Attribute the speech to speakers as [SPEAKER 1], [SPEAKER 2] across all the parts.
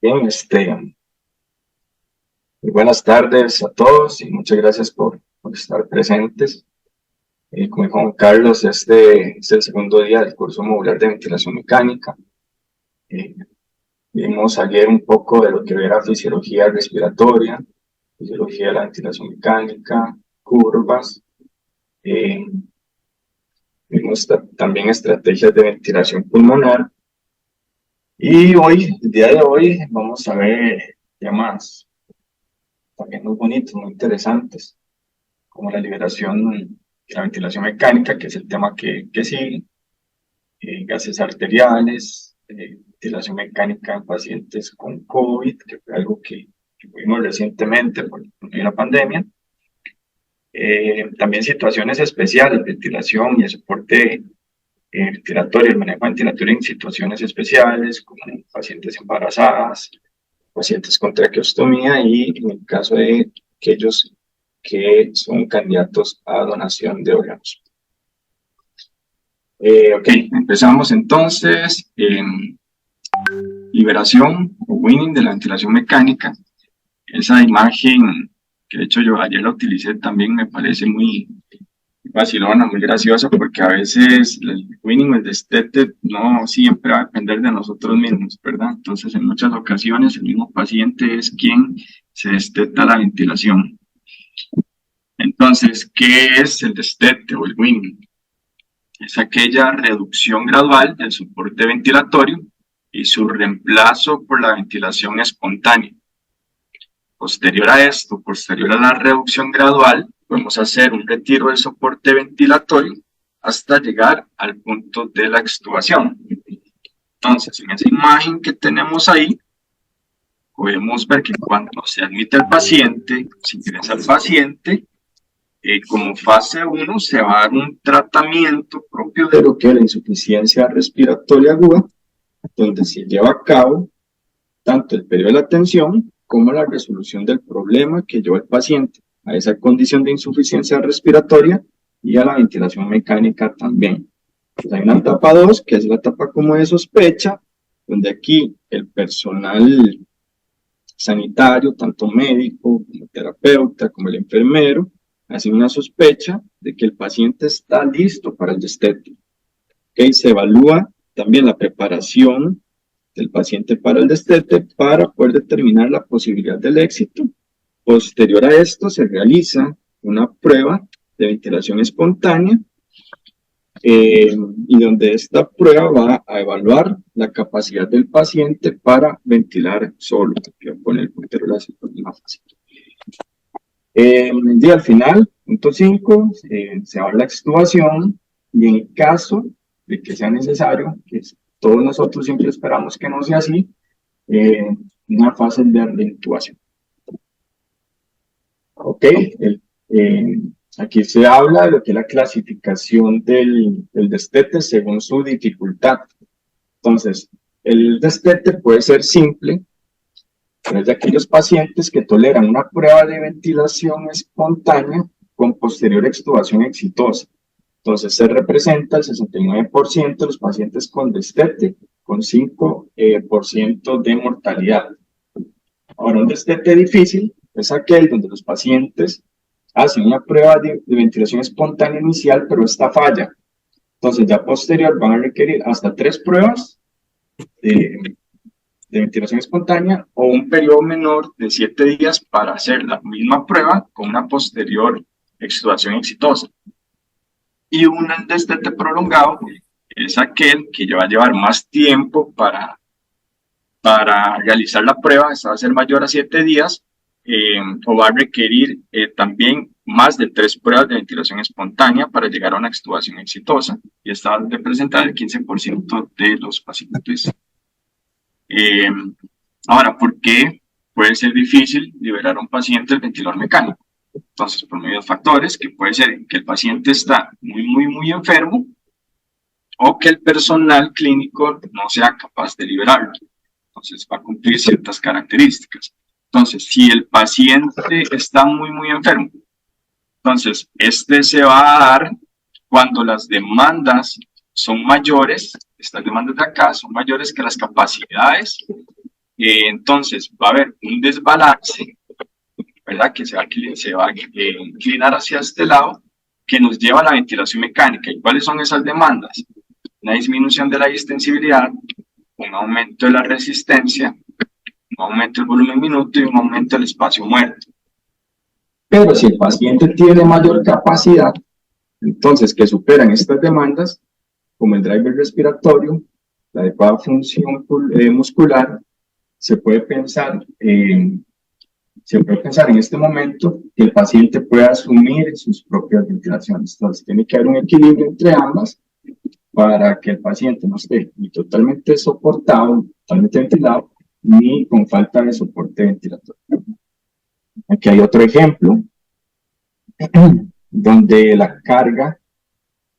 [SPEAKER 1] Bien, muy buenas tardes a todos y muchas gracias por estar presentes. Como dijo Juan Carlos, este es el segundo día del curso modular de ventilación mecánica. Eh, Vimos ayer un poco de lo que era fisiología respiratoria, fisiología de la ventilación mecánica, curvas. eh, Vimos también estrategias de ventilación pulmonar. Y hoy, el día de hoy, vamos a ver temas también muy bonitos, muy interesantes, como la liberación y la ventilación mecánica, que es el tema que sigue, gases arteriales, ventilación mecánica en pacientes con COVID, que fue algo que vimos recientemente por la pandemia. También situaciones especiales, ventilación y el soporte ventilatorio, el manejo ventilatorio en situaciones especiales, como pacientes embarazadas, pacientes con traqueostomía y en el caso de aquellos que son candidatos a donación de órganos. Ok, empezamos entonces en liberación o winning de la ventilación mecánica. Esa imagen que de hecho yo ayer la utilicé también me parece muy vacilona, muy graciosa, porque a veces el winning o el destete no siempre va a depender de nosotros mismos, ¿verdad? Entonces en muchas ocasiones el mismo paciente es quien se desteta la ventilación. Entonces, ¿qué es el destete o el winning? Es aquella reducción gradual del soporte ventilatorio y su reemplazo por la ventilación espontánea. Posterior a esto, posterior a la reducción gradual, podemos hacer un retiro del soporte ventilatorio hasta llegar al punto de la extubación. Entonces, en esa imagen que tenemos ahí, podemos ver que cuando se admite al paciente, se ingresa al paciente, como fase 1 se va a dar un tratamiento propio de lo que es la insuficiencia respiratoria aguda, donde se lleva a cabo tanto el periodo de la atención como la resolución del problema que lleva el paciente a esa condición de insuficiencia respiratoria y a la ventilación mecánica también. Pues hay una etapa 2, que es la etapa como de sospecha, donde aquí el personal sanitario, tanto médico como terapeuta, como el enfermero, hace una sospecha de que el paciente está listo para el destete. ¿Okay? Se evalúa también la preparación del paciente para el destete para poder determinar la posibilidad del éxito. Posterior a esto se realiza una prueba de ventilación espontánea y donde esta prueba va a evaluar la capacidad del paciente para ventilar solo. Voy a poner el puntero láser más fácil. Y al final, punto 5, se va a la extubación y en caso de que sea necesario, que todos nosotros siempre esperamos que no sea así, una fase de reintubación. Ok, aquí se habla de lo que es la clasificación del destete según su dificultad. Entonces, el destete puede ser simple, pero es de aquellos pacientes que toleran una prueba de ventilación espontánea con posterior extubación exitosa. Entonces, se representa el 69% de los pacientes con destete, con 5% de mortalidad. Ahora, un destete difícil es aquel donde los pacientes hacen una prueba de ventilación espontánea inicial, pero esta falla. Entonces, ya posterior van a requerir hasta 3 pruebas de ventilación espontánea o un periodo menor de 7 días para hacer la misma prueba con una posterior extubación exitosa. Y un destete prolongado es aquel que va a llevar más tiempo para realizar la prueba, esta va a ser mayor a 7 días, o va a requerir también más de 3 pruebas de ventilación espontánea para llegar a una extubación exitosa, y esta va a representar el 15% de los pacientes. Ahora, ¿por qué puede ser difícil liberar a un paciente del ventilador mecánico? Entonces, por medio de factores, que puede ser que el paciente está muy enfermo o que el personal clínico no sea capaz de liberarlo. Entonces, va a cumplir ciertas características. Entonces, si el paciente está muy enfermo, entonces, este se va a dar cuando las demandas son mayores, estas demandas de acá son mayores que las capacidades Entonces va a haber un desbalance, ¿verdad? Que se va a inclinar hacia este lado, que nos lleva a la ventilación mecánica. ¿Y cuáles son esas demandas? Una disminución de la distensibilidad, un aumento de la resistencia, un aumento del volumen minuto y un aumento del espacio muerto. Pero si el paciente tiene mayor capacidad, entonces que superan estas demandas, como el driver respiratorio, la adecuada función muscular, se puede pensar en este momento que el paciente pueda asumir sus propias ventilaciones. Entonces, tiene que haber un equilibrio entre ambas para que el paciente no esté ni totalmente soportado, totalmente ventilado, ni con falta de soporte ventilatorio. Aquí hay otro ejemplo, donde la carga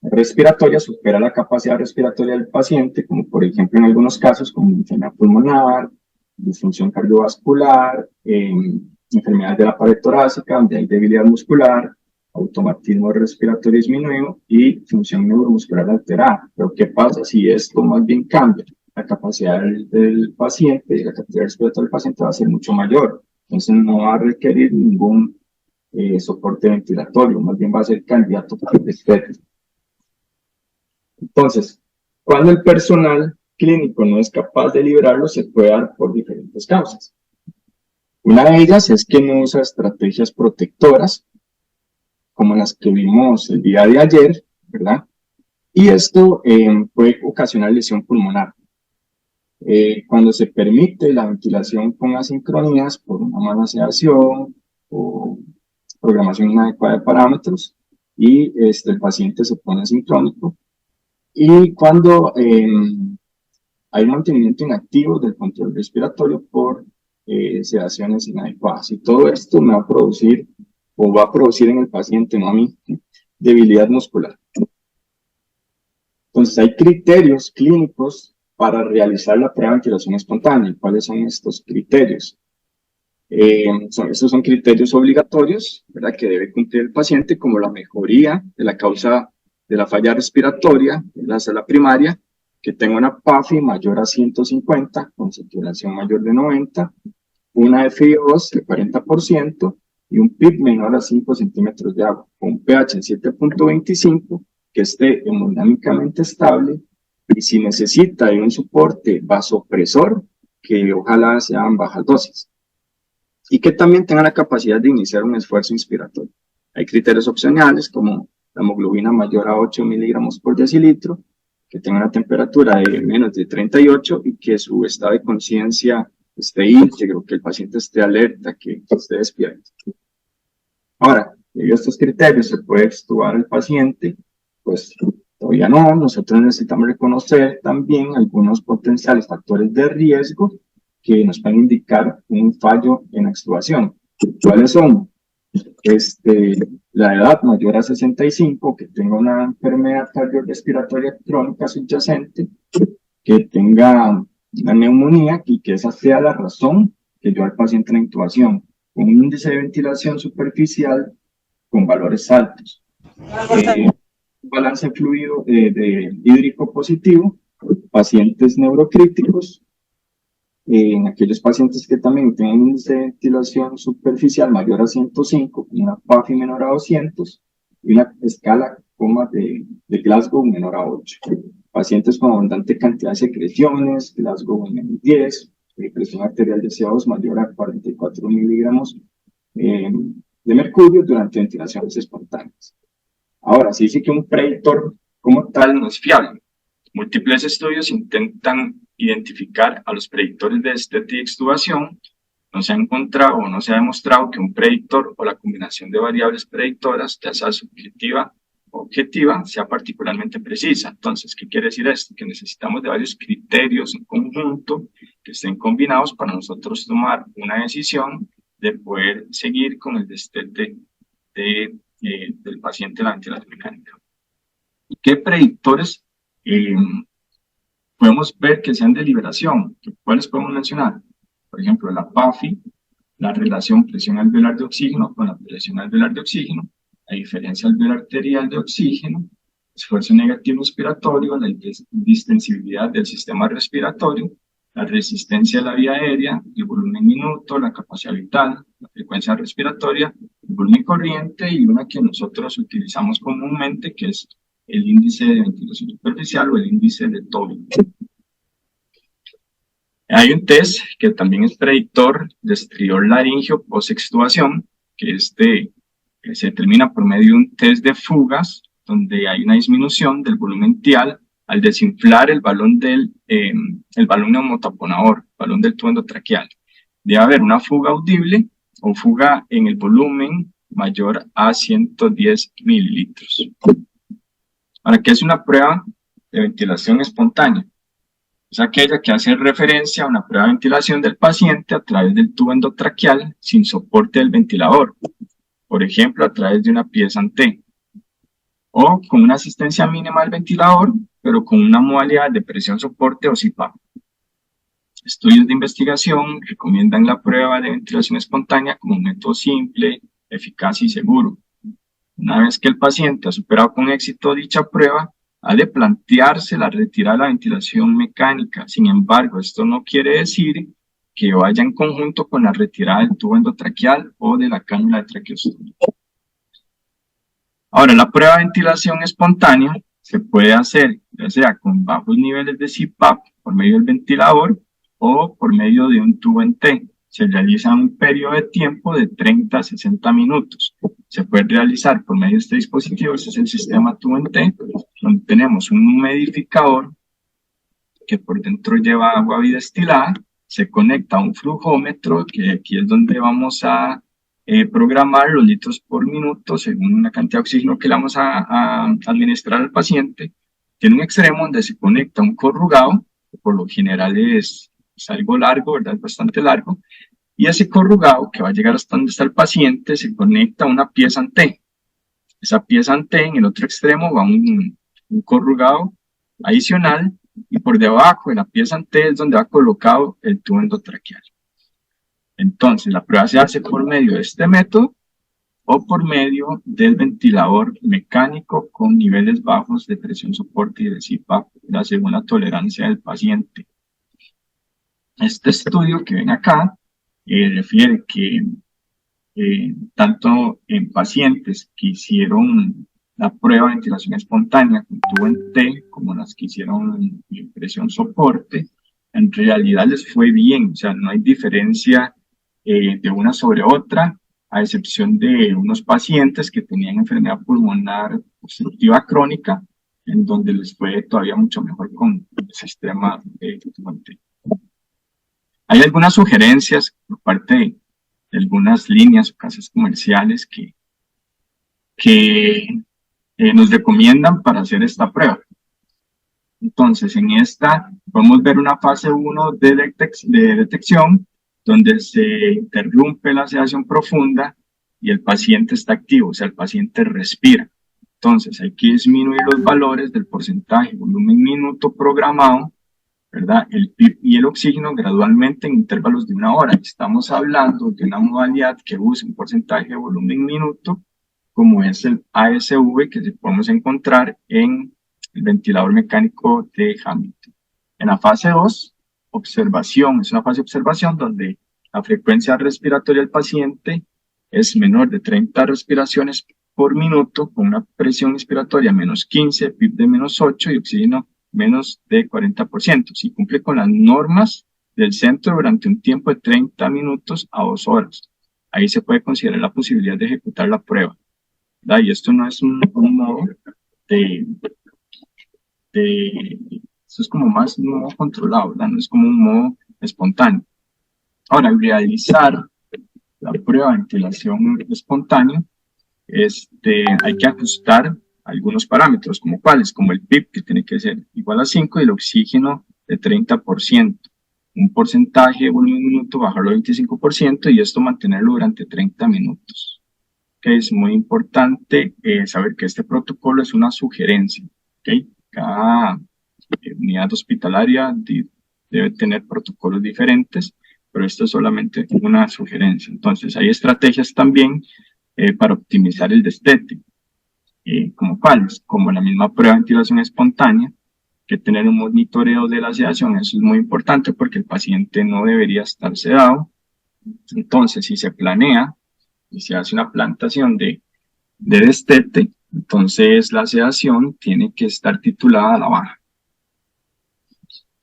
[SPEAKER 1] respiratoria supera la capacidad respiratoria del paciente, como por ejemplo en algunos casos como enfermedad pulmonar, disfunción cardiovascular, enfermedades de la pared torácica, donde hay debilidad muscular, automatismo respiratorio disminuido y función neuromuscular alterada. Pero ¿qué pasa si esto más bien cambia? La capacidad del paciente y la capacidad respiratoria del paciente va a ser mucho mayor. Entonces no va a requerir ningún soporte ventilatorio, más bien va a ser candidato para el destete. Entonces, cuando el personal clínico no es capaz de liberarlo, se puede dar por diferentes causas. Una de ellas es que no usa estrategias protectoras, como las que vimos el día de ayer, ¿verdad? Y esto puede ocasionar lesión pulmonar. Cuando se permite la ventilación con asincronías por una mala sedación o programación inadecuada de parámetros y el paciente se pone asincrónico, y cuando hay mantenimiento inactivo del control respiratorio por sedaciones inadecuadas. Y todo esto me va a producir, o va a producir en el paciente, no a mí, debilidad muscular. Entonces, hay criterios clínicos para realizar la preventilación espontánea. ¿Cuáles son estos criterios? Estos son criterios obligatorios, ¿verdad?, que debe cumplir el paciente, como la mejoría de la causa de la falla respiratoria en la sala primaria, que tenga una PAFI mayor a 150, con saturación mayor de 90, una FiO2 de 40% y un PIB menor a 5 centímetros de agua, con un pH en 7.25, que esté hemodinámicamente estable, y si necesita de un soporte vasopresor, que ojalá sean bajas dosis, y que también tenga la capacidad de iniciar un esfuerzo inspiratorio. Hay criterios opcionales como la hemoglobina mayor a 8 miligramos por decilitro, que tenga una temperatura de menos de 38 y que su estado de conciencia esté íntegro, que el paciente esté alerta, que esté despierto. Ahora, debido a estos criterios, ¿se puede extubar al paciente? Pues todavía no. Nosotros necesitamos reconocer también algunos potenciales factores de riesgo que nos pueden indicar un fallo en la extubación. ¿Cuáles son? La edad mayor a 65, que tenga una enfermedad cardiorrespiratoria crónica subyacente, que tenga una neumonía y que esa sea la razón que lleva al paciente a la intubación, con un índice de ventilación superficial con valores altos, un balance fluido de hídrico positivo, pacientes neurocríticos, en aquellos pacientes que también tienen un índice de ventilación superficial mayor a 105, una PAFI menor a 200 y una escala de Glasgow menor a 8. Pacientes con abundante cantidad de secreciones, Glasgow menos 10, presión arterial de CO2 mayor a 44 miligramos de mercurio durante ventilaciones espontáneas. Ahora, se dice que un predictor como tal no es fiable. Múltiples estudios intentan identificar a los predictores de destete y extubación. No se ha encontrado o no se ha demostrado que un predictor o la combinación de variables predictoras, ya sea subjetiva o objetiva, sea particularmente precisa. Entonces, ¿qué quiere decir esto? Que necesitamos de varios criterios en conjunto que estén combinados para nosotros tomar una decisión de poder seguir con el destete del paciente en la ventilación mecánica. ¿Y qué predictores podemos ver que sean de liberación? ¿Cuáles podemos mencionar? Por ejemplo, la PAFI, la relación presión alveolar de oxígeno con la presión alveolar de oxígeno, la diferencia alveolar arterial de oxígeno, esfuerzo negativo respiratorio, la distensibilidad del sistema respiratorio, la resistencia de la vía aérea, el volumen minuto, la capacidad vital, la frecuencia respiratoria, el volumen corriente y una que nosotros utilizamos comúnmente, que es el índice de ventilación superficial o el índice de Tobin. Hay un test que también es predictor de estriol laringio post-extubación, que se determina por medio de un test de fugas, donde hay una disminución del volumen tial al desinflar el balón neumotaponador, balón del tubo endotraqueal. Debe haber una fuga audible o fuga en el volumen mayor a 110 mililitros. Ahora, ¿qué es una prueba de ventilación espontánea? Es aquella que hace referencia a una prueba de ventilación del paciente a través del tubo endotraqueal sin soporte del ventilador, por ejemplo, a través de una pieza T, o con una asistencia mínima al ventilador, pero con una modalidad de presión soporte o CPAP. Estudios de investigación recomiendan la prueba de ventilación espontánea como un método simple, eficaz y seguro. Una vez que el paciente ha superado con éxito dicha prueba, ha de plantearse la retirada de la ventilación mecánica. Sin embargo, esto no quiere decir que vaya en conjunto con la retirada del tubo endotraqueal o de la cánula de traqueostomía. Ahora, la prueba de ventilación espontánea se puede hacer ya sea con bajos niveles de CPAP por medio del ventilador o por medio de un tubo en T. Se realiza un periodo de tiempo de 30 a 60 minutos. Se puede realizar por medio de este dispositivo, este es el sistema tubo en T, donde tenemos un humidificador que por dentro lleva agua bidestilada, se conecta a un flujómetro, que aquí es donde vamos a programar los litros por minuto según la cantidad de oxígeno que le vamos a administrar al paciente. Tiene un extremo donde se conecta un corrugado, que por lo general es algo largo, ¿verdad? Es bastante largo, y ese corrugado que va a llegar hasta donde está el paciente se conecta a una pieza T. Esa pieza T, en el otro extremo va un corrugado adicional, y por debajo de la pieza T es donde va colocado el tubo endotraqueal. Entonces, la prueba se hace por medio de este método o por medio del ventilador mecánico con niveles bajos de presión soporte y de CPAP, según la tolerancia del paciente. Este estudio que ven acá refiere que tanto en pacientes que hicieron la prueba de ventilación espontánea con tubo en T, como las que hicieron presión soporte, en realidad les fue bien, o sea, no hay diferencia de una sobre otra, a excepción de unos pacientes que tenían enfermedad pulmonar obstructiva crónica, en donde les fue todavía mucho mejor con el sistema tubo en T. Hay algunas sugerencias por parte de algunas líneas o casas comerciales que nos recomiendan para hacer esta prueba. Entonces, en esta podemos ver una fase 1 de detección, donde se interrumpe la sedación profunda y el paciente está activo, o sea, el paciente respira. Entonces, hay que disminuir los valores del porcentaje volumen minuto programado, ¿verdad? El PIB y el oxígeno gradualmente en intervalos de 1 hora. Estamos hablando de una modalidad que usa un porcentaje de volumen minuto, como es el ASV, que podemos encontrar en el ventilador mecánico de Hamilton. En la fase 2, observación, es una fase de observación donde la frecuencia respiratoria del paciente es menor de 30 respiraciones por minuto, con una presión inspiratoria menos 15, PIB de menos 8 y oxígeno menos de 40%. Si cumple con las normas del centro durante un tiempo de 30 minutos a 2 horas. Ahí se puede considerar la posibilidad de ejecutar la prueba, ¿verdad? Y esto no es un modo esto es como más un modo controlado, ¿verdad? No es como un modo espontáneo. Ahora, al realizar la prueba de ventilación espontánea, hay que ajustar algunos parámetros, como cuáles, como el PIB, que tiene que ser igual a 5, y el oxígeno de 30%. Un porcentaje de volumen minuto, bajarlo al 25%, y esto mantenerlo durante 30 minutos. Okay, es muy importante saber que este protocolo es una sugerencia. Okay. Cada unidad hospitalaria debe tener protocolos diferentes, pero esto es solamente una sugerencia. Entonces, hay estrategias también para optimizar el destete, como cuáles, como la misma prueba de ventilación espontánea, que tener un monitoreo de la sedación. Eso es muy importante porque el paciente no debería estar sedado. Entonces, si se planea y se hace una plantación de destete, entonces la sedación tiene que estar titulada a la baja.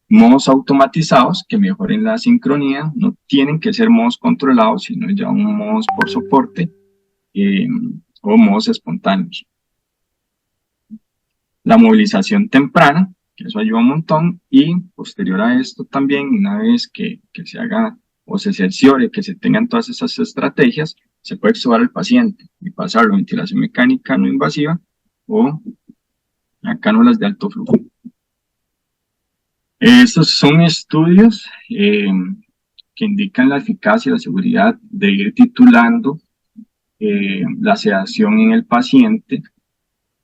[SPEAKER 1] Modos automatizados que mejoren la sincronía, no tienen que ser modos controlados, sino ya un modos por soporte o modos espontáneos. La movilización temprana, que eso ayuda un montón, y posterior a esto también, una vez que se haga o se cerciore que se tengan todas esas estrategias, se puede extubar al paciente y pasarlo a ventilación mecánica no invasiva o a cánulas de alto flujo. Estos son estudios que indican la eficacia y la seguridad de ir titulando la sedación en el paciente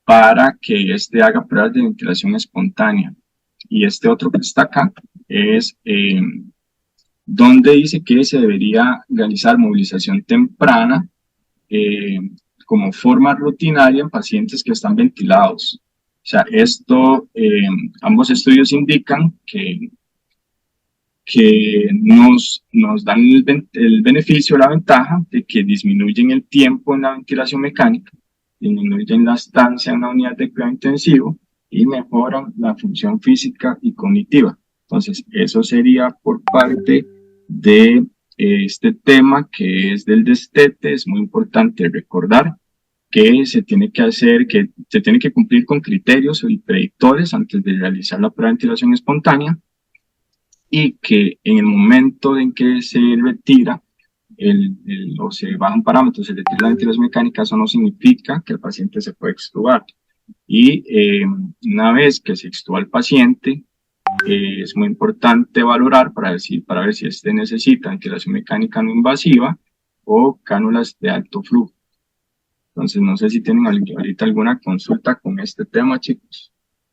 [SPEAKER 1] para que éste haga pruebas de ventilación espontánea. Y este otro que está acá es donde dice que se debería realizar movilización temprana como forma rutinaria en pacientes que están ventilados. O sea, ambos estudios indican que nos dan el beneficio, la ventaja de que disminuyen el tiempo en la ventilación mecánica, disminuyen la estancia en la unidad de cuidado intensivo y mejoran la función física y cognitiva. Entonces, eso sería por parte de este tema que es del destete. Es muy importante recordar que se tiene que hacer, que se tiene que cumplir con criterios y predictores antes de realizar la prueba de ventilación espontánea, y que en el momento en que se retira o se bajan parámetros, se retira la ventilación mecánica, eso no significa que el paciente se puede extubar. Y una vez que se extuba el paciente, es muy importante valorar para ver si este necesita ventilación mecánica no invasiva o cánulas de alto flujo. Entonces, no sé si tienen ahorita alguna consulta con este tema, chicos.